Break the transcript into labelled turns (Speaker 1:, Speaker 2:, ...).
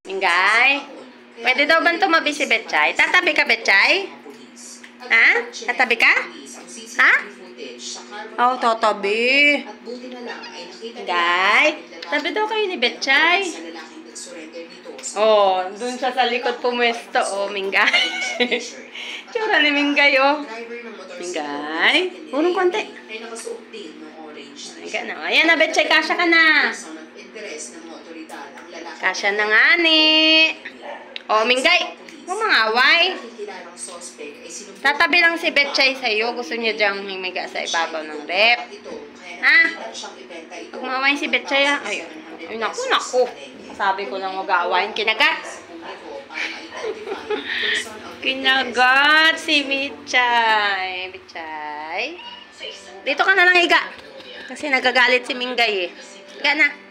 Speaker 1: Mingay, pwede daw ba tumabi si Betchay? Tatabi ka, Betchay? Ha? Tatabi ka? Ha? Oh, tatabi. Mingay, tabi daw kayo ni Betchay. Oh, dun siya sa likod pumwesto. Oh, Mingay. Tsura ni Mingay, oh. Mingay, urong konti. Ayan na, Betchay, kasya ka na. Kasya na nga ni. O, Mingay, huwag mangaway. Tatabi lang si Betchay sa'yo. Gusto niya diyang humiga sa ibabaw ng rep. Ha? Huwag mangaway si Betchay, ha? Ay, naku. Sabi ko lang huwag aawayin. Kinagat. Kinagat si Betchay. Betchay. Dito ka na lang higa. Kasi nagagalit si Mingay eh. Higa na.